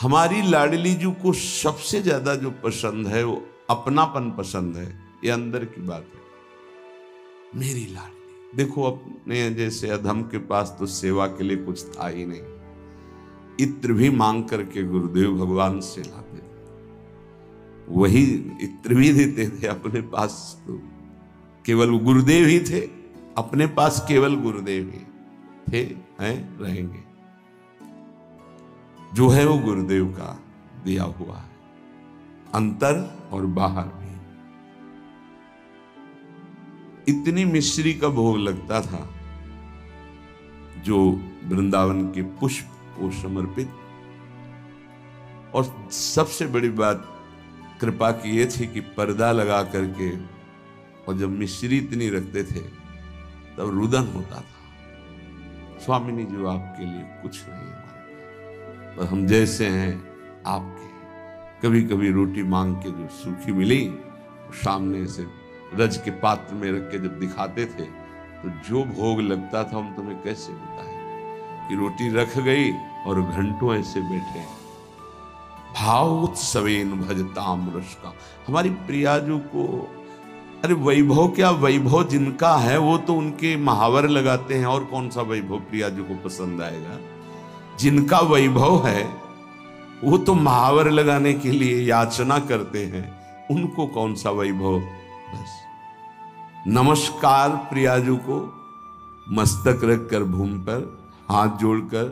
हमारी लाडली जी को सबसे ज्यादा जो पसंद है वो अपनापन पसंद है। ये अंदर की बात है। मेरी लाडली देखो, अपने जैसे अधम के पास तो सेवा के लिए कुछ था ही नहीं। इत्र भी मांग करके गुरुदेव भगवान से लाते थे, वही इत्र भी देते थे। अपने पास तो केवल गुरुदेव ही थे, अपने पास केवल गुरुदेव ही थे, हैं, रहेंगे। जो है वो गुरुदेव का दिया हुआ है, अंतर और बाहर भी। इतनी मिश्री का भोग लगता था जो वृंदावन के पुष्प को समर्पित। और सबसे बड़ी बात कृपा की ये थी कि पर्दा लगा करके, और जब मिश्री इतनी रखते थे तब रुदन होता था। स्वामिनी जी आपके लिए कुछ नहीं है, पर हम जैसे हैं आपके। कभी कभी रोटी मांग के जो सूखी मिली, सामने से रज के पात्र में रख के जब दिखाते थे तो जो भोग लगता था हम तुम्हें कैसे बताएं कि रोटी रख गई और घंटों ऐसे बैठे। भाव उत्सवेन भजताम रस का। हमारी प्रियाजू को, अरे वैभव क्या, वैभव जिनका है वो तो उनके महावर लगाते हैं, और कौन सा वैभव प्रियाजू को पसंद आएगा। जिनका वैभव है वो तो महावर लगाने के लिए याचना करते हैं, उनको कौन सा वैभव। बस नमस्कार प्रियाजू को, मस्तक रखकर भूमि पर हाथ जोड़कर।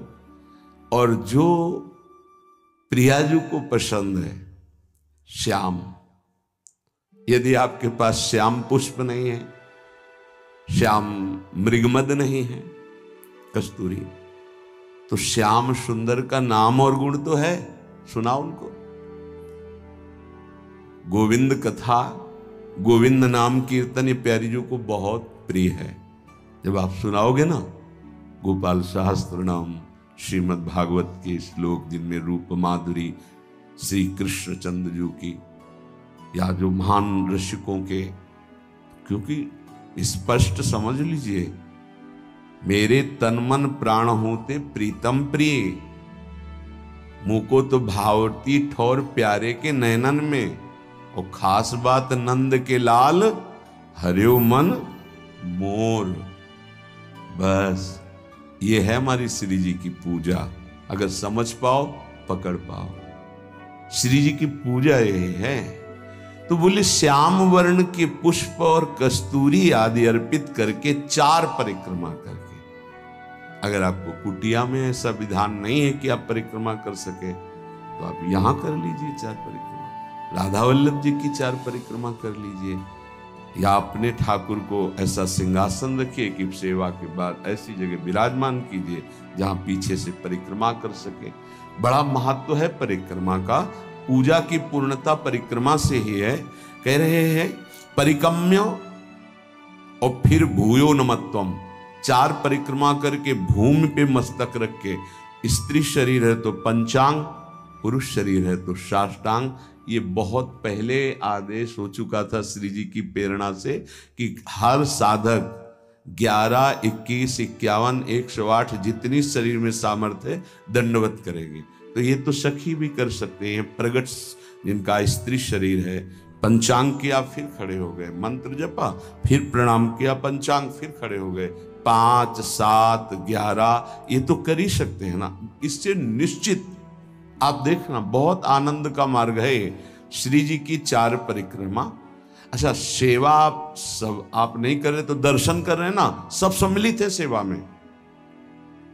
और जो प्रियाजू को पसंद है श्याम, यदि आपके पास श्याम पुष्प नहीं है, श्याम मृगमद नहीं है, कस्तूरी, तो श्याम सुंदर का नाम और गुण तो है, सुनाओ उनको। गोविंद कथा, गोविंद नाम कीर्तन ये प्यारी जी को बहुत प्रिय है। जब आप सुनाओगे ना गोपाल सहस्त्र नाम, श्रीमद् भागवत के श्लोक जिनमें रूप माधुरी श्री कृष्ण चंद्र जी की, या जो महान ऋषिकों के, क्योंकि स्पष्ट समझ लीजिए, मेरे तन मन प्राण होते प्रीतम प्रिय, मुको तो भावती ठौर प्यारे के नैनन में, और खास बात नंद के लाल हरियो मन मोर। बस ये है हमारी श्री जी की पूजा। अगर समझ पाओ, पकड़ पाओ, श्री जी की पूजा ये है। तो बोले श्याम वर्ण के पुष्प और कस्तूरी आदि अर्पित करके 4 परिक्रमा करके। अगर आपको कुटिया में ऐसा विधान नहीं है कि आप परिक्रमा कर सके, तो आप यहां कर लीजिए 4 परिक्रमा। राधा वल्लभ जी की 4 परिक्रमा कर लीजिए, या अपने ठाकुर को ऐसा सिंहासन रखिए कि सेवा के बाद ऐसी जगह विराजमान कीजिए जहां पीछे से परिक्रमा कर सके। बड़ा महत्व है परिक्रमा का। पूजा की पूर्णता परिक्रमा से ही है। कह रहे हैं परिक्रम्य और फिर भूयो नमत्वम। 4 परिक्रमा करके भूमि पे मस्तक रख के, स्त्री शरीर है तो पंचांग, पुरुष शरीर है तो साष्टांग। ये बहुत पहले आदेश हो चुका था श्री जी की प्रेरणा से कि हर साधक 11, 21, 51, 108 जितनी शरीर में सामर्थ्य है दंडवत करेंगे। तो ये तो सखी भी कर सकते हैं। प्रगट जिनका स्त्री शरीर है, पंचांग किया फिर खड़े हो गए, मंत्र जपा फिर प्रणाम किया, पंचांग फिर खड़े हो गए, 5, 7, 11 ये तो कर ही सकते हैं ना। इससे निश्चित आप देखना बहुत आनंद का मार्ग है श्री जी की 4 परिक्रमा। अच्छा, सेवा सब आप नहीं कर रहे तो दर्शन कर रहे हैं ना, सब सम्मिलित है सेवा में।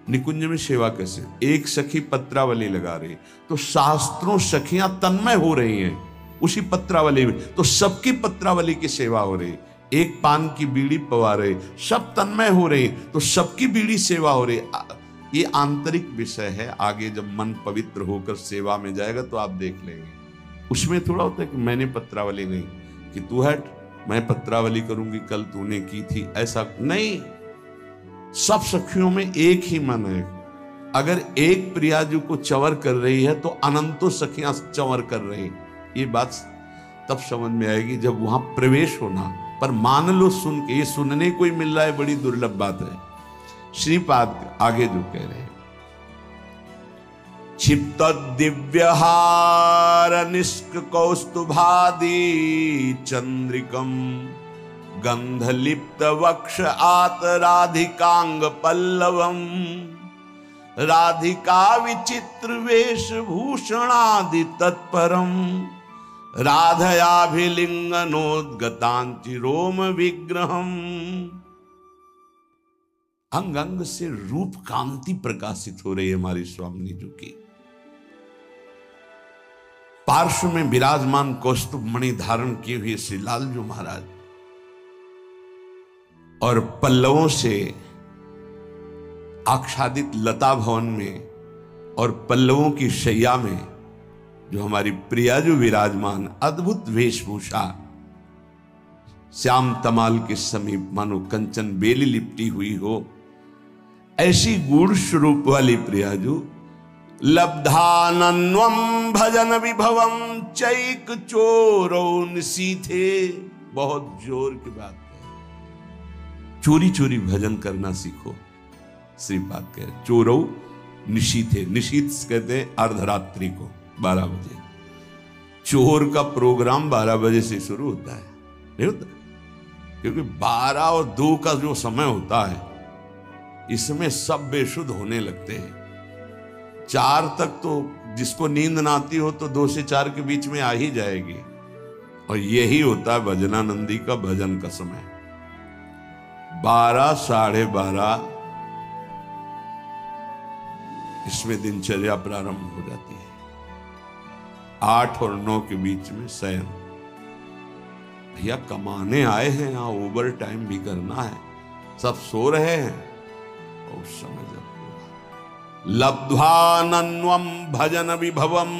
निकुंज में सेवा कैसे, एक सखी पत्रावली लगा रही तो शास्त्रों सखियां तन्मय हो रही हैं उसी पत्रावली में, तो सबकी पत्रावली की सेवा हो रही। एक पान की बीड़ी पवा रहे, सब तन्मय हो रही, तो सबकी बीड़ी सेवा हो रही। ये आंतरिक विषय है। आगे जब मन पवित्र होकर सेवा में जाएगा तो आप देख लेंगे। उसमें थोड़ा होता है कि मैंने पत्रावली नहीं, कि तू हट मैं पत्रावली करूंगी, कल तूने की थी, ऐसा नहीं। सब सखियों में एक ही मन है। अगर एक प्रियाजू को चंवर कर रही है तो अनंतों सखियां चंवर कर रही। ये बात तब समझ में आएगी जब वहां प्रवेश होना। पर मान लो सुन के, ये सुनने को ही मिल रहा है, बड़ी दुर्लभ बात है। श्रीपाद आगे जो कह रहे हैं, क्षिप्त दिव्यहार निष्क कौस्तुभादि चंद्रिकम गंधलिप्त वक्ष आत राधिकांग पल्लवम राधिका विचित्र वेशभूषणादि तत्परम राधयाभिलिंगनोद्गतांचि रोम विग्रहम। अंग अंग से रूप कांति प्रकाशित हो रही है हमारी स्वामिनी जी की। पार्श्व में विराजमान कौस्तुभ मणि धारण किए हुए श्री लालजू महाराज और पल्लवों से आच्छादित लता भवन में और पल्लवों की शैया में जो हमारी प्रियाजू विराजमान, अद्भुत वेशभूषा, श्याम तमाल के समीप मानो कंचन बेली लिपटी हुई हो, ऐसी गूढ़ स्वरूप वाली प्रियाजू लब्धानन्वम भजन विभवम चैक चोरो निशीथे। बहुत जोर की बात है, चोरी चोरी भजन करना सीखो। श्रीपाद कह चोरो निशीथे, निशीथ कहते हैं अर्धरात्रि को 12 बजे। चोर का प्रोग्राम 12 बजे से शुरू होता है, नहीं होता? क्योंकि 12 और 2 का जो समय होता है इसमें सब बेशुद्ध होने लगते हैं। 4 तक तो जिसको नींद ना आती हो तो 2 से 4 के बीच में आ ही जाएगी। और यही होता है भजनानंदी का भजन का समय। 12, 12:30 इसमें दिनचर्या प्रारंभ हो जाती है। 8 और 9 के बीच में शयन। भैया कमाने आए हैं, यहाँ ओवर टाइम भी करना है, सब सो रहे हैं। और समय जब लब्ध्वानन्वम भजन विभवम,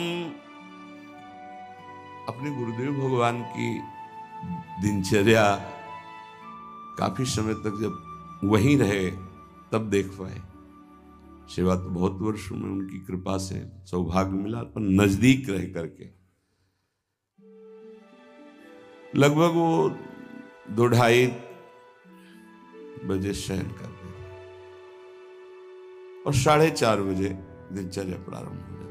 अपने गुरुदेव भगवान की दिनचर्या काफी समय तक जब वहीं रहे तब देख पाए। सेवा तो बहुत वर्षों में उनकी कृपा से सौभाग्य मिला, पर नजदीक रह करके लगभग वो 2-2:30 बजे शयन कर देते और 4:30 बजे दिनचर्या प्रारंभ हो जाती।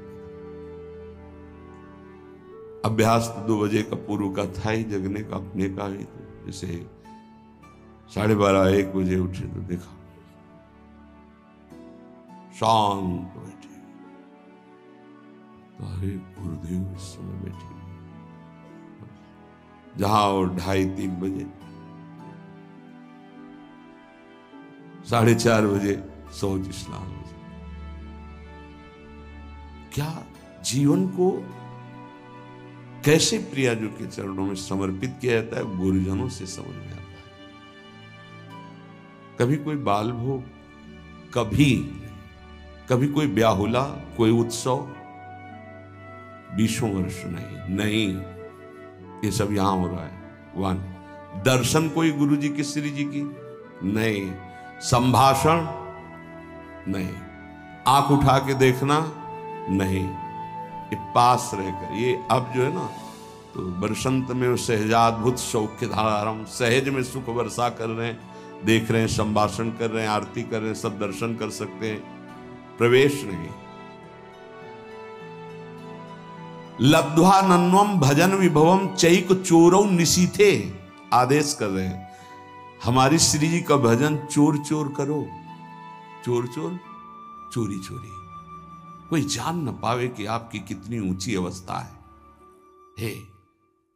अभ्यास तो 2 बजे का पूर्व का था ही, जगने का अपने का भी। तो जैसे 12:30-1 बजे उठे तो देखा शांत बैठे, तो अरे गुरुदेव इस समय बैठे। जहां और 2:30-3 बजे, 4:30 बजे शौच स्नान। क्या जीवन को कैसे प्रियाजू के चरणों में समर्पित किया जाता है, गुरुजनों से समझ में आता है। कभी कोई बाल भोग, कभी कोई ब्याहुला, कोई उत्सव, 20 वर्ष नहीं, ये सब यहां हो रहा है। वन दर्शन कोई गुरु जी की, श्री जी की नहीं, संभाषण नहीं, आंख उठा के देखना नहीं, ये पास रहकर। ये अब जो है ना, तो बरसंत में सहजाद्भुत सौख्य धारम, सहज में सुख वर्षा कर रहे हैं, देख रहे हैं, संभाषण कर रहे हैं, आरती कर रहे हैं, सब दर्शन कर सकते हैं, प्रवेश नहीं। लब्ध्वानन्वम भजन विभवम चैक चोरौ निशीथे, आदेश कर रहे हैं हमारी श्री जी का भजन चोर चोर करो, चोर चोर, चोरी चोरी, कोई जान न पावे कि आपकी कितनी ऊंची अवस्था है। हे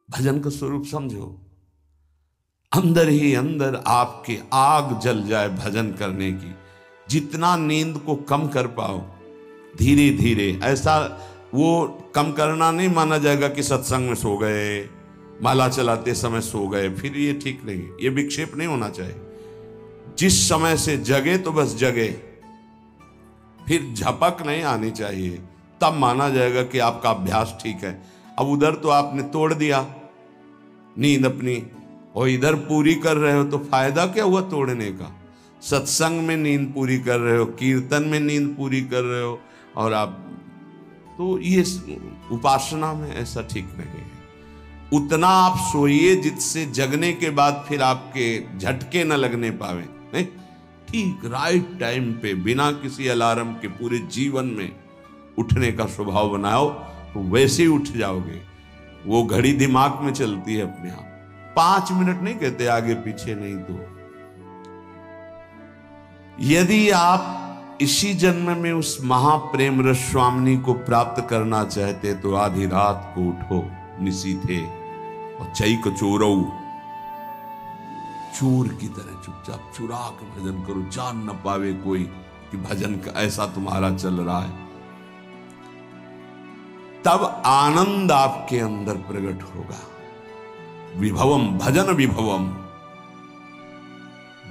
भजन का स्वरूप समझो, अंदर ही अंदर आपके आग जल जाए भजन करने की। जितना नींद को कम कर पाओ धीरे धीरे, ऐसा वो कम करना नहीं माना जाएगा कि सत्संग में सो गए, माला चलाते समय सो गए, फिर ये ठीक नहीं, ये विक्षेप नहीं होना चाहिए। जिस समय से जगे तो बस जगे, फिर झपक नहीं आनी चाहिए, तब माना जाएगा कि आपका अभ्यास ठीक है। अब उधर तो आपने तोड़ दिया नींद अपनी और इधर पूरी कर रहे हो, तो फायदा क्या हुआ तोड़ने का। सत्संग में नींद पूरी कर रहे हो, कीर्तन में नींद पूरी कर रहे हो, और आप तो ये उपासना में ऐसा ठीक नहीं है। उतना आप सोइए जिससे जगने के बाद फिर आपके झटके न लगने पावे, नहीं ठीक राइट टाइम पे, बिना किसी अलार्म के पूरे जीवन में उठने का स्वभाव बनाओ तो वैसे ही उठ जाओगे। वो घड़ी दिमाग में चलती है अपने आप, 5 मिनट नहीं कहते आगे पीछे नहीं। तो यदि आप इसी जन्म में उस महाप्रेम रस स्वामिनी को प्राप्त करना चाहते तो आधी रात को उठो निशीथे और चई कचोरो, चोर की तरह चुपचाप चुरा के भजन करो, जान न पावे कोई कि भजन का ऐसा तुम्हारा चल रहा है। तब आनंद आपके अंदर प्रकट होगा। विभवम भजन विभवम,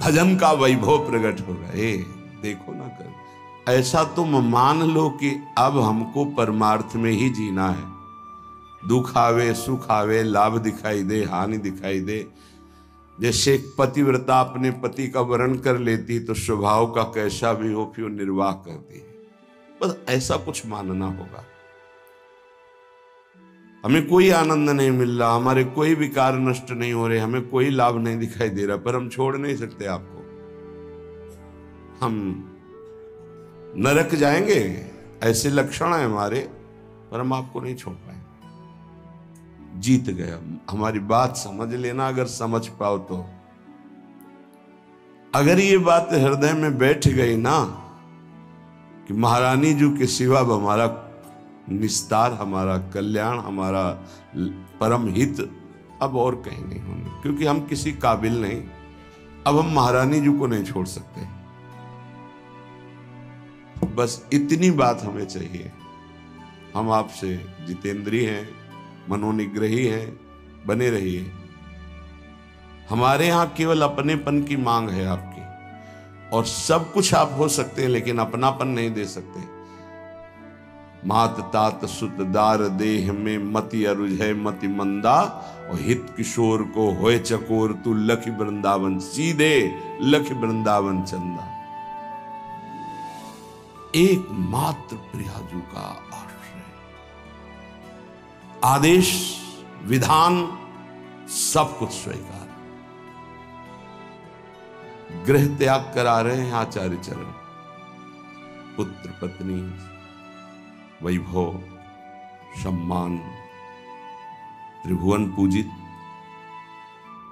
भजन का वैभव प्रकट होगा। देखो ना कर, ऐसा तुम मान लो कि अब हमको परमार्थ में ही जीना है। दुख आवे सुख आवे, लाभ दिखाई दे हानि दिखाई दे, जैसे एक पतिव्रता अपने पति का वर्ण कर लेती तो स्वभाव का कैसा भी हो फिर निर्वाह करती है। बस ऐसा कुछ मानना होगा। हमें कोई आनंद नहीं मिल रहा, हमारे कोई विकार नष्ट नहीं हो रहे, हमें कोई लाभ नहीं दिखाई दे रहा, पर हम छोड़ नहीं सकते आपको। हम नरक जाएंगे ऐसे लक्षण है हमारे, पर हम आपको नहीं छोड़ पाएंगे। जीत गया। हमारी बात समझ लेना, अगर समझ पाओ तो। अगर ये बात हृदय में बैठ गई ना कि महारानी जी के सिवा हमारा निस्तार, हमारा कल्याण, हमारा परम हित अब और कहीं नहीं होने, क्योंकि हम किसी काबिल नहीं। अब हम महारानी जी को नहीं छोड़ सकते। बस इतनी बात हमें चाहिए। हम आपसे जितेंद्रीय हैं, मनोनिग्रही हैं, बने रहिए। हमारे यहां केवल अपनेपन की मांग है आपकी, और सब कुछ आप हो सकते हैं लेकिन अपनापन नहीं दे सकते। मात तात सुत दार देह में मति अरुझय मति मंदा, और हित किशोर को होए चकोर तू लख वृंदावन, सीधे लख वृंदावन चंदा। एकमात्र प्रियाजू का आश्रय, आदेश विधान सब कुछ स्वीकार। गृह त्याग करा रहे हैं आचार्य चरण। पुत्र पत्नी, वैभव, सम्मान, त्रिभुवन पूजित।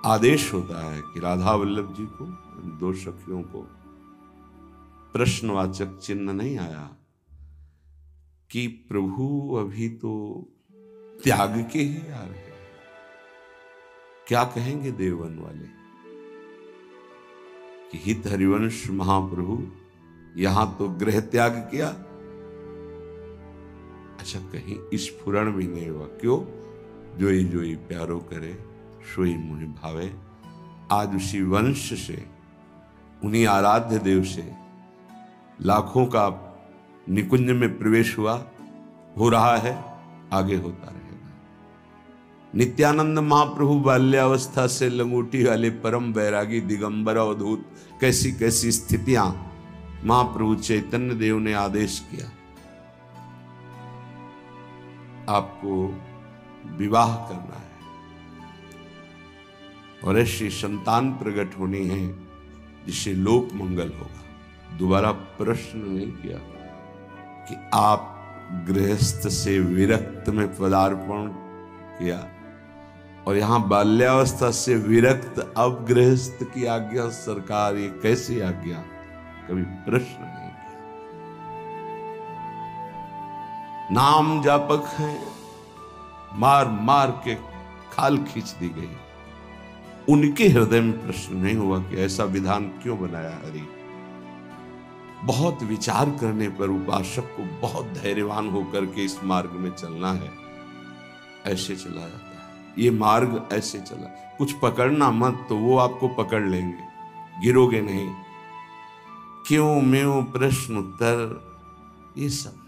आदेश होता है कि राधा वल्लभ जी को, दो सखियों को प्रश्नवाचक चिन्ह नहीं आया कि प्रभु अभी तो त्याग के ही आ रहे हैं, क्या कहेंगे देववन वाले कि हित हरिवंश महाप्रभु यहां तो गृह त्याग किया। अच्छा, कहीं स्फुरण भी नहीं हुआ। क्यों? जोई जोई प्यारो करे सोई मुहि भावे। आज उसी वंश से, उन्हीं आराध्य देव से लाखों का निकुंज में प्रवेश हुआ, हो रहा है, आगे होता रहेगा। नित्यानंद महाप्रभु बाल्यावस्था से लंगोटी वाले परम बैरागी दिगंबर अवधूत, कैसी कैसी स्थितियां महाप्रभु चैतन्य देव ने आदेश किया, आपको विवाह करना है और ऐसी संतान प्रकट होनी है जिससे लोक मंगल होगा। दोबारा प्रश्न नहीं किया कि आप गृहस्थ से विरक्त में पदार्पण किया और यहां बाल्यावस्था से विरक्त अब गृहस्थ की आज्ञा सरकार, ये कैसी आज्ञा? कभी प्रश्न नहीं किया। नाम जापक हैं, मार मार के खाल खींच दी गई। उनके हृदय में प्रश्न नहीं हुआ कि ऐसा विधान क्यों बनाया हरि। बहुत विचार करने पर उपासक को बहुत धैर्यवान होकर के इस मार्ग में चलना है। ऐसे चला जाता है ये मार्ग, ऐसे चला। कुछ पकड़ना मत, तो वो आपको पकड़ लेंगे, गिरोगे नहीं। क्यों म्यों प्रश्न उत्तर ये सब नहीं।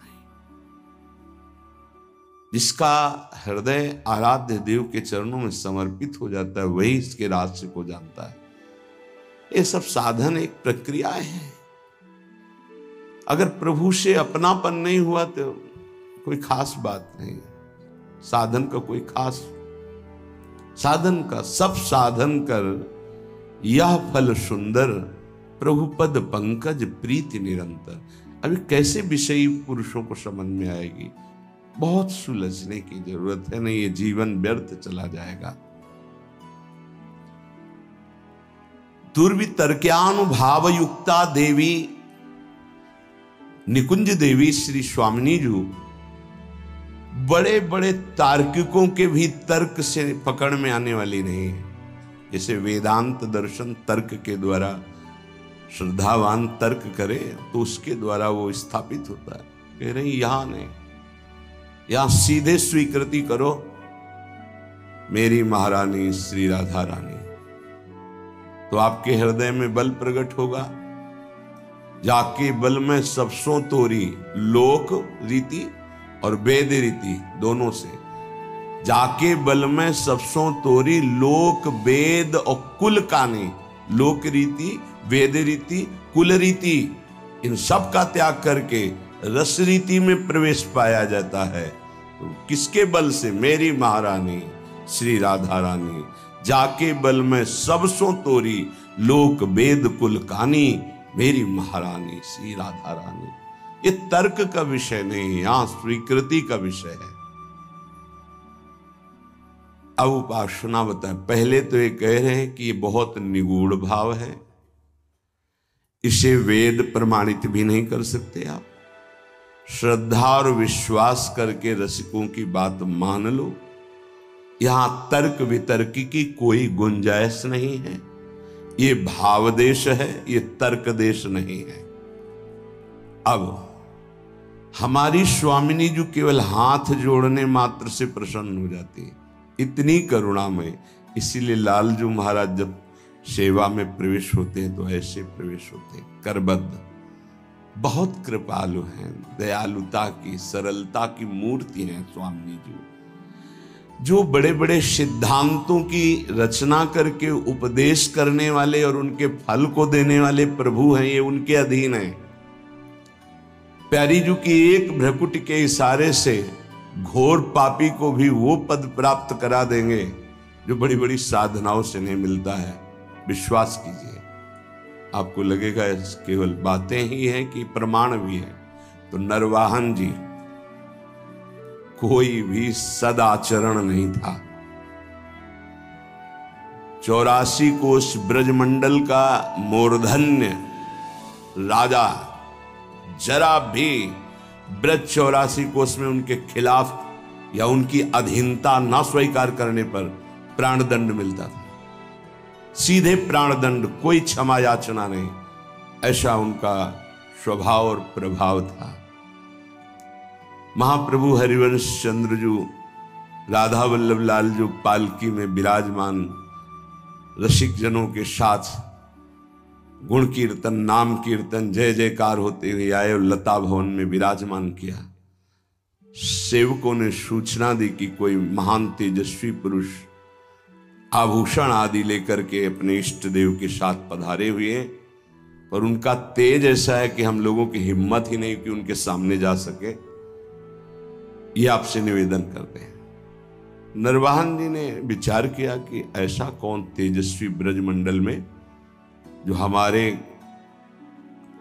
जिसका हृदय आराध्य देव के चरणों में समर्पित हो जाता है वही इसके रहस्य को जानता है। ये सब साधन एक प्रक्रियाएं हैं। अगर प्रभु से अपनापन नहीं हुआ तो कोई खास बात नहीं। साधन का कोई खास, साधन का सब साधन कर यह फल सुंदर, प्रभु पद पंकज प्रीति निरंतर। अभी कैसे विषयी पुरुषों को समझ में आएगी? बहुत सुलझने की जरूरत है, नहीं ये जीवन व्यर्थ चला जाएगा। दुर्वितर्क्यानुभाव युक्ता देवी निकुंज देवी श्री स्वामिनी जी बड़े बड़े तार्किकों के भी तर्क से पकड़ में आने वाली नहीं है। जैसे वेदांत दर्शन तर्क के द्वारा श्रद्धावान तर्क करे तो उसके द्वारा वो स्थापित होता है। कह रहे यहां नहीं, यहां सीधे स्वीकृति करो मेरी महारानी श्री राधा रानी, तो आपके हृदय में बल प्रकट होगा। जाके बल में सबसों तोरी लोक रीति और वेद रीति दोनों से, जाके बल में सबसों तोरी लोक वेद और कुल कानी, लोक रीति वेद रीति कुल रीति, इन सब का त्याग करके रस रीति में प्रवेश पाया जाता है। तो किसके बल से? मेरी महारानी श्री राधा रानी। जाके बल में सबसों तोरी लोक वेद कुल कानी, मेरी महारानी श्री राधा रानी। ये तर्क का विषय नहीं, यहां स्वीकृति का विषय है। अब उपासना बताए। पहले तो ये कह रहे हैं कि ये बहुत निगूढ़ भाव है, इसे वेद प्रमाणित भी नहीं कर सकते आप। श्रद्धा और विश्वास करके रसिकों की बात मान लो। यहां तर्क वितर्क की कोई गुंजाइश नहीं है। ये भाव देश है, ये तर्क देश नहीं है। अब हमारी स्वामिनी जो केवल हाथ जोड़ने मात्र से प्रसन्न हो जाती है, इतनी करुणा में। इसीलिए लालजू महाराज जब सेवा में प्रवेश होते हैं तो ऐसे प्रवेश होते हैं, करबद्ध। बहुत कृपालु हैं, दयालुता की सरलता की मूर्ति हैं स्वामी जी, जो बड़े बड़े सिद्धांतों की रचना करके उपदेश करने वाले और उनके फल को देने वाले प्रभु हैं, ये उनके अधीन हैं। प्यारी जी की एक भ्रकुट के इशारे से घोर पापी को भी वो पद प्राप्त करा देंगे जो बड़ी बड़ी साधनाओं से नहीं मिलता है। विश्वास कीजिए, आपको लगेगा केवल बातें ही हैं कि प्रमाण भी है। तो नरवाहन जी कोई भी सदाचरण नहीं था। 84 कोष ब्रजमंडल का मूर्धन्य राजा जरा भी ब्रज 84 कोष में उनके खिलाफ या उनकी अधीनता न स्वीकार करने पर प्राणदंड मिलता था। सीधे प्राणदंड, कोई क्षमा याचना नहीं, ऐसा उनका स्वभाव और प्रभाव था। महाप्रभु हरिवंश चंद्र जो राधा वल्लभ लाल जो पालकी में विराजमान रसिक जनों के साथ गुण कीर्तन नाम कीर्तन जय जयकार होते हुए आए और लता भवन में विराजमान किया। सेवकों ने सूचना दी कि कोई महान तेजस्वी पुरुष आभूषण आदि लेकर के अपने इष्ट देव के साथ पधारे हुए हैं, पर उनका तेज ऐसा है कि हम लोगों की हिम्मत ही नहीं कि उनके सामने जा सके। ये आपसे निवेदन करते हैं। नरवाहन जी ने विचार किया कि ऐसा कौन तेजस्वी ब्रजमंडल में जो हमारे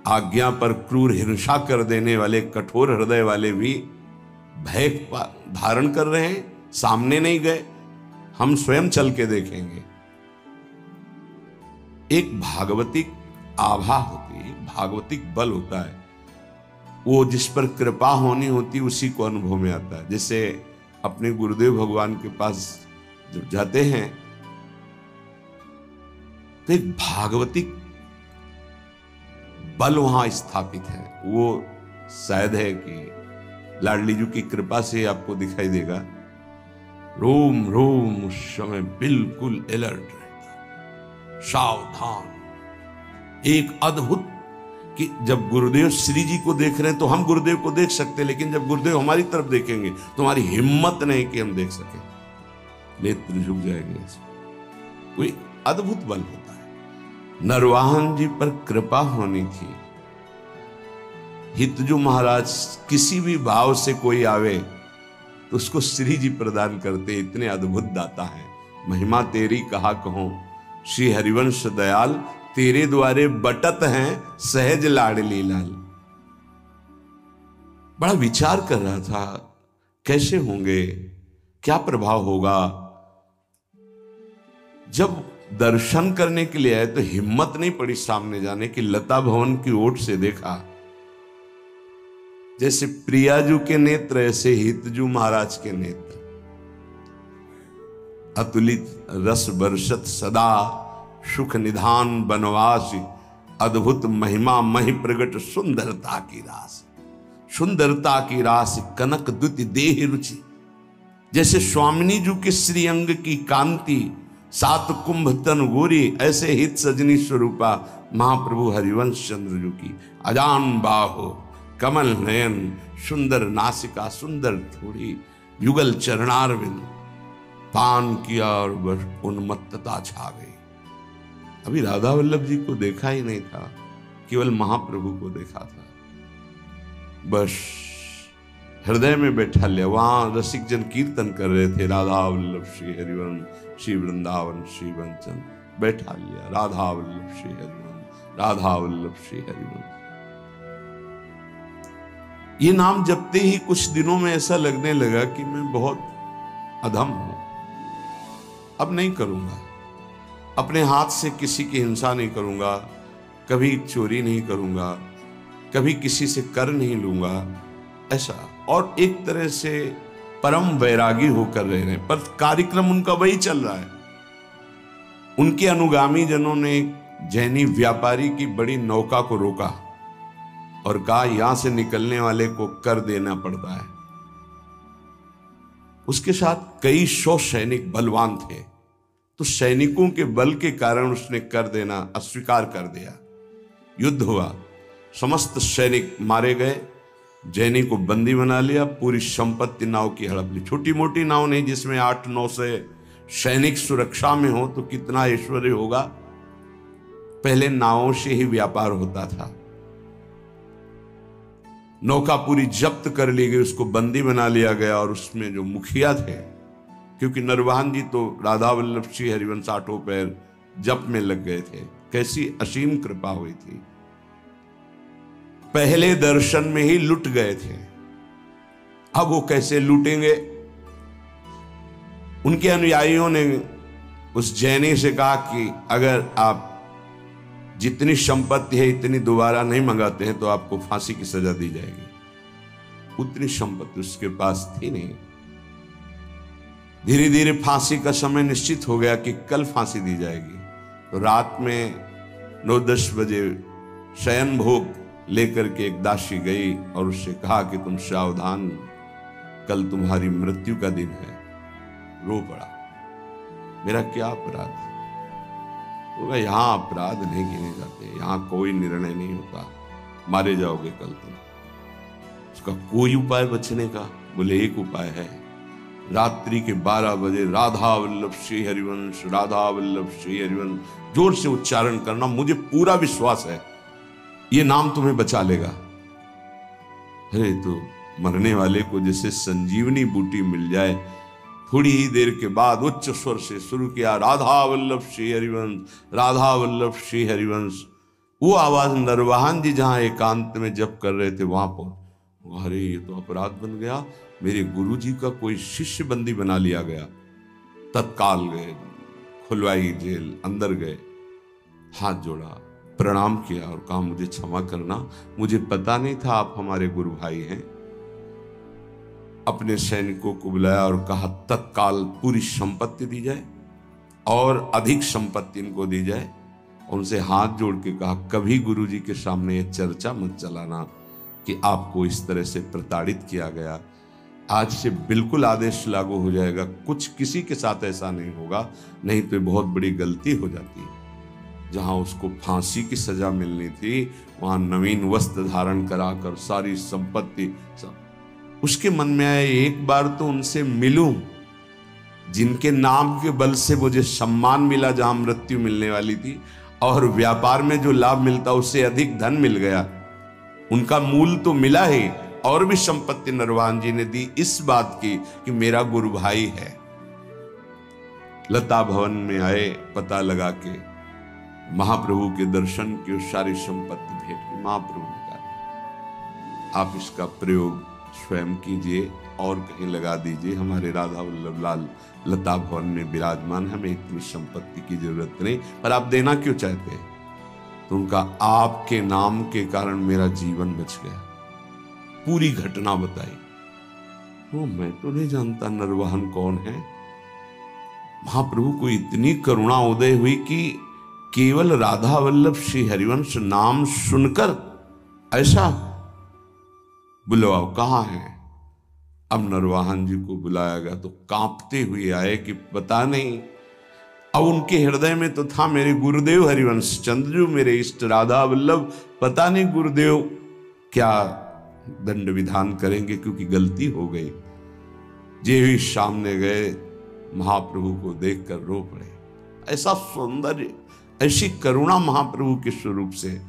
आज्ञा पर क्रूर हिंसा कर देने वाले कठोर हृदय वाले भी भय धारण कर रहे हैं, सामने नहीं गए, हम स्वयं चल के देखेंगे। एक भागवतिक आभा होती है, भागवतिक बल होता है, वो जिस पर कृपा होनी होती उसी को अनुभव में आता है। जैसे अपने गुरुदेव भगवान के पास जब जाते हैं तो एक भागवतिक बल वहां स्थापित है। वो शायद है कि लाडली जी की कृपा से आपको दिखाई देगा। रोम रोम उस समय बिल्कुल अलर्ट रहता, सावधान। एक अद्भुत कि जब गुरुदेव श्री जी को देख रहे हैं तो हम गुरुदेव को देख सकते हैं, लेकिन जब गुरुदेव हमारी तरफ देखेंगे तो हमारी हिम्मत नहीं कि हम देख सके, नेत्र झुक जाएंगे। कोई अद्भुत बल होता है। नरवाहन जी पर कृपा होनी थी। हितजू महाराज किसी भी भाव से कोई आवे तो उसको श्री जी प्रदान करते, इतने अद्भुत दाता है। महिमा तेरी कहा कहो श्री हरिवंश दयाल, तेरे द्वारे बटत हैं सहज लाडली लाल। बड़ा विचार कर रहा था, कैसे होंगे, क्या प्रभाव होगा। जब दर्शन करने के लिए आए तो हिम्मत नहीं पड़ी सामने जाने की। लता भवन की ओट से देखा, जैसे प्रियाजू के नेत्र ऐसे हितजू महाराज के नेत्र, अतुलित रस बरसत सदा, सुख निधान बनवास, अद्भुत महिमा महि प्रगट सुंदरता की रास। सुंदरता की रास कनक द्युति देह रुचि, जैसे स्वामिनी जी के श्री अंग की कांति, सात कुंभ तन गोरी, ऐसे हित सजनी स्वरूपा महाप्रभु हरिवंश चंद्र जी की। अजान बाहो कमल नयन, सुंदर नासिका सुंदर थोड़ी, युगल चरणारविंद, पान किया और बस उन्मत्तता छा गई। अभी राधा वल्लभ जी को देखा ही नहीं था, केवल महाप्रभु को देखा था। बस हृदय में बैठा लिया। वहां रसिक जन कीर्तन कर रहे थे, राधा वल्लभ श्री हरिवंश श्री वृंदावन श्री वंचन। बैठा लिया, राधा वल्लभ श्री हरिवंश, राधा वल्लभ श्री हरिवंश। ये नाम जपते ही कुछ दिनों में ऐसा लगने लगा कि मैं बहुत अधम हूं, अब नहीं करूंगा, अपने हाथ से किसी की हिंसा नहीं करूंगा, कभी चोरी नहीं करूंगा, कभी किसी से कर नहीं लूंगा, ऐसा। और एक तरह से परम वैरागी होकर रह रहे हैं, पर कार्यक्रम उनका वही चल रहा है। उनके अनुगामी जनों ने जैनी व्यापारी की बड़ी नौका को रोका और कहा यहां से निकलने वाले को कर देना पड़ता है। उसके साथ कई 100 सैनिक बलवान थे, तो सैनिकों के बल के कारण उसने कर देना अस्वीकार कर दिया। युद्ध हुआ, समस्त सैनिक मारे गए, जैनी को बंदी बना लिया, पूरी संपत्ति नाव की हड़प ली। छोटी मोटी नाव नहीं जिसमें 8-9 से सैनिक सुरक्षा में हो तो कितना ऐश्वर्य होगा। पहले नावों से ही व्यापार होता था। नौका पूरी जब्त कर ली गई, उसको बंदी बना लिया गया। और उसमें जो मुखिया थे, क्योंकि नरवाहन जी तो राधा वल्लभ श्री हरिवंश आठों पैर जप में लग गए थे, कैसी असीम कृपा हुई थी। पहले दर्शन में ही लुट गए थे, अब वो कैसे लूटेंगे। उनके अनुयायियों ने उस जैनी से कहा कि अगर आप जितनी संपत्ति है इतनी दोबारा नहीं मंगाते हैं तो आपको फांसी की सजा दी जाएगी। उतनी संपत्ति उसके पास थी नहीं। धीरे धीरे फांसी का समय निश्चित हो गया कि कल फांसी दी जाएगी। तो रात में 9-10 बजे शयन भोग लेकर के एक दासी गई और उससे कहा कि तुम सावधान, कल तुम्हारी मृत्यु का दिन है। रो पड़ा, मेरा क्या अपराध। तो यहां अपराध नहीं गिने जाते, यहां कोई निर्णय नहीं होता, मारे जाओगे कल तुम। उसका कोई उपाय बचने का? बोले एक उपाय है, रात्रि के 12 बजे राधा वल्लभ श्री हरिवंश, राधा वल्लभ श्री हरिवंश जोर से उच्चारण करना। मुझे पूरा विश्वास है ये नाम तुम्हें बचा लेगा। अरे तो मरने वाले को जैसे संजीवनी बूटी मिल जाए। थोड़ी ही देर के बाद उच्च स्वर से शुरू किया, राधा वल्लभ श्री हरिवंश, राधा वल्लभ श्री हरिवंश। वो आवाज नरवाहन जी जहां एकांत में जप कर रहे थे वहां पर, अरे ये तो अपराध बन गया, मेरे गुरु जी का कोई शिष्य बंदी बना लिया गया। तत्काल गए, खुलवाई जेल, अंदर गए, हाथ जोड़ा, प्रणाम किया और कहा मुझे क्षमा करना, मुझे पता नहीं था आप हमारे गुरु भाई हैं। अपने सैनिकों को बुलाया और कहा तत्काल पूरी संपत्ति दी जाए और अधिक संपत्ति इनको दी जाए। उनसे हाथ जोड़ के कहा कभी गुरु जी के सामने ये चर्चा मत चलाना कि आपको इस तरह से प्रताड़ित किया गया। आज से बिल्कुल आदेश लागू हो जाएगा, कुछ किसी के साथ ऐसा नहीं होगा, नहीं तो बहुत बड़ी गलती हो जाती है। जहां उसको फांसी की सजा मिलनी थी वहां नवीन वस्त्र धारण कराकर सारी संपत्ति सब। उसके मन में आया एक बार तो उनसे मिलूं, जिनके नाम के बल से मुझे सम्मान मिला जहां मृत्यु मिलने वाली थी, और व्यापार में जो लाभ मिलता उससे अधिक धन मिल गया। उनका मूल तो मिला ही, और भी संपत्ति नरवाहन जी ने दी इस बात की कि मेरा गुरु भाई है। लता भवन में आए, पता लगा के महाप्रभु के दर्शन की सारी संपत्ति भेंट की। महाप्रभु ने कहा आप इसका प्रयोग स्वयं कीजिए और कहीं लगा दीजिए। हमारे राधा वल्लभ लाल लता भवन में विराजमान, हमें इतनी संपत्ति की जरूरत नहीं, पर आप देना क्यों चाहते हैं? तो उनका आपके नाम के कारण मेरा जीवन बच गया। पूरी घटना बताई। वो मैं तो नहीं जानता नरवाहन कौन है। महाप्रभु को इतनी करुणा उदय हुई कि केवल राधा वल्लभ श्री हरिवंश नाम सुनकर ऐसा बुलवाओ कहाँ है। अब नरवाहन जी को बुलाया गया तो कांपते हुए आए कि पता नहीं। अब उनके हृदय में तो था मेरे गुरुदेव हरिवंश चंद्र मेरे इष्ट राधा वल्लभ, पता नहीं गुरुदेव क्या दंड विधान करेंगे क्योंकि गलती हो गई। जे ही सामने गए महाप्रभु को देखकर रो पड़े। ऐसा सौंदर्य, ऐसी करुणा महाप्रभु के स्वरूप से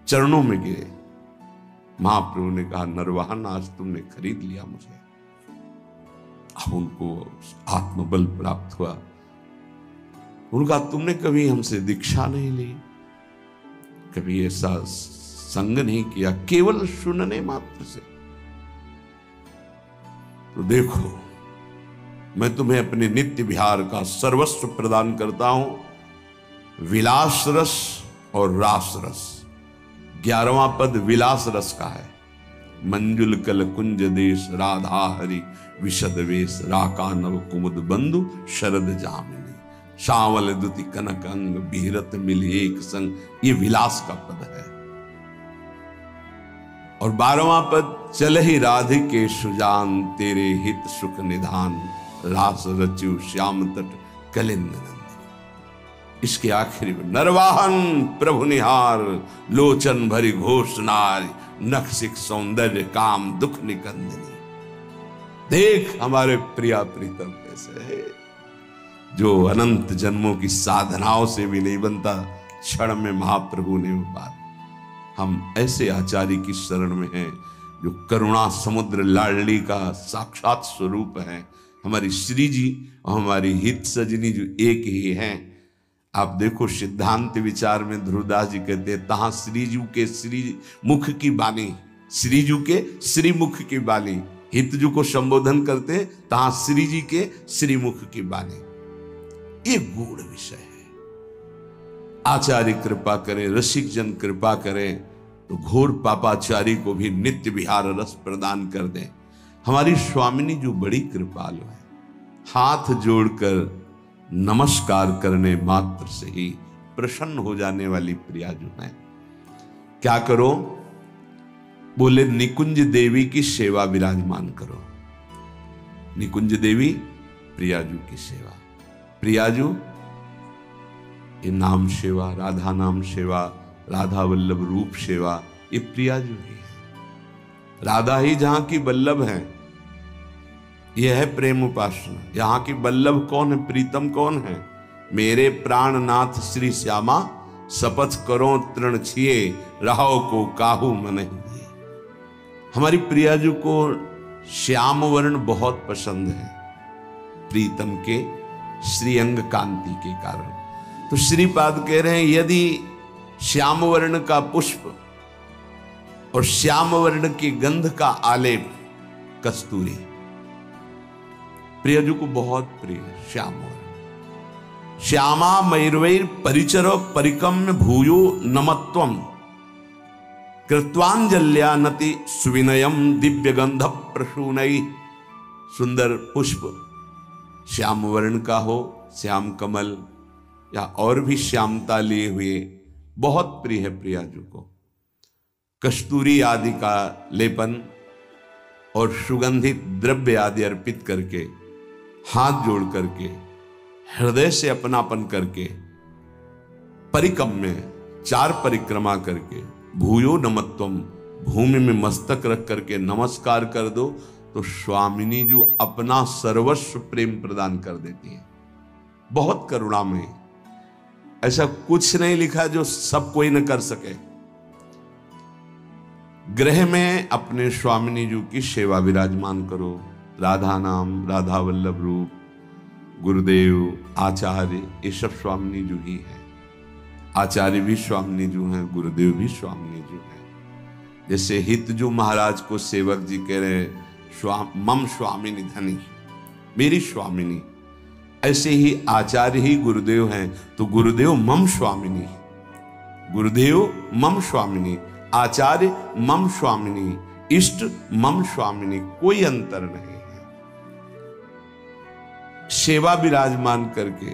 चरणों में गिरे। महाप्रभु ने कहा नरवाहन आज तुमने खरीद लिया मुझे। अब उनको आत्मबल प्राप्त हुआ। उनका तुमने कभी हमसे दीक्षा नहीं ली, कभी ऐसा संग नहीं किया, केवल सुनने मात्र से। तो देखो मैं तुम्हें अपने नित्य विहार का सर्वस्व प्रदान करता हूं, विलास रस और रास रस। 11वां पद विलास रस का है। मंजुल कल कुंज देश राधा हरि विशद वेश, राका नव कुमुद बंधु शरद जामिनी, श्यामल दुति कनक अंग बिहरत मिल एक संग। ये विलास का पद है। और 12वां पद चल ही राधिके सुजान, तेरे हित सुख निधान, रास रच्यु श्याम तट कलिंद नंदिनी। इसके आखिरी में नरवाहन प्रभु निहार, लोचन भरी घोष नारी, नखसिक सौंदर्य काम दुख निकंदिनी। देख हमारे प्रिया प्रीतम कैसे है, जो अनंत जन्मों की साधनाओं से भी नहीं बनता, क्षण में महाप्रभु ने वो बात। हम ऐसे आचार्य की शरण में हैं जो करुणा समुद्र लाडली का साक्षात स्वरूप है। हमारी श्री जी और हमारी हित सजनी जो एक ही हैं। आप देखो सिद्धांत विचार में ध्रुवदास जी कहते हैं, तहां श्रीजू के श्री मुख की बानी, श्रीजू के श्री मुख की बानी। हितजू को संबोधन करते हैं, तहां श्री जी के श्री मुख की बानी। ये गूढ़ विषय है। आचार्य कृपा करें, रसिक जन कृपा करें तो घोर पापाचारी को भी नित्य विहार रस प्रदान कर दें। हमारी स्वामिनी जो बड़ी कृपालु है, हाथ जोड़कर नमस्कार करने मात्र से ही प्रसन्न हो जाने वाली प्रिया जो है। क्या करो? बोले निकुंज देवी की सेवा विराजमान करो। निकुंज देवी प्रियाजू की सेवा। प्रियाजू ये नाम सेवा, राधा नाम सेवा, राधा वल्लभ रूप सेवा, ये प्रियाजू ही है। राधा ही जहां की वल्लभ है, यह है प्रेम उपासना। यहां की वल्लभ कौन है, प्रीतम कौन है? मेरे प्राणनाथ श्री श्यामा, शपथ करो तृण छिए, रहो को काहू मन ही। हमारी प्रियाजू को श्याम वर्ण बहुत पसंद है, प्रीतम के श्रीअंग कांति के कारण। तो श्रीपाद कह रहे हैं, यदि श्याम वर्ण का पुष्प और श्याम वर्ण की गंध का आलेप कस्तूरी प्रियजू को बहुत प्रिय है। श्याम वर्ण श्यामा मयूरवैर परिचर परिकम्य भूयो नमत्वम, कृत्वांजल्या नति सुविनयम दिव्य गंध प्रसूनई। सुंदर पुष्प श्याम वर्ण का हो, श्याम कमल या और भी श्यामता लिए हुए बहुत प्रिय है प्रियाजू को। कस्तूरी आदि का लेपन और सुगंधित द्रव्य आदि अर्पित करके, हाथ जोड़ करके, हृदय से अपनापन करके, परिकम में 4 परिक्रमा करके, भूयो नमत्वम, भूमि में मस्तक रख करके नमस्कार कर दो तो स्वामिनी जो अपना सर्वस्व प्रेम प्रदान कर देती है। बहुत करुणामयी। ऐसा कुछ नहीं लिखा जो सब कोई न कर सके। गृह में अपने स्वामिनी जी की सेवा विराजमान करो। राधा नाम, राधा वल्लभ रूप, गुरुदेव, आचार्य, ये सब स्वामिनी जी ही है। आचार्य भी स्वामिनी जी हैं, गुरुदेव भी स्वामिनी जी हैं। जैसे हितजू महाराज को सेवक जी कह रहे मम स्वामिनी धनी, मेरी स्वामिनी, ऐसे ही आचार्य ही गुरुदेव हैं, तो गुरुदेव मम स्वामिनी, गुरुदेव मम स्वामिनी, आचार्य मम स्वामिनी, इष्ट मम स्वामिनी, कोई अंतर नहीं है। सेवा विराजमान करके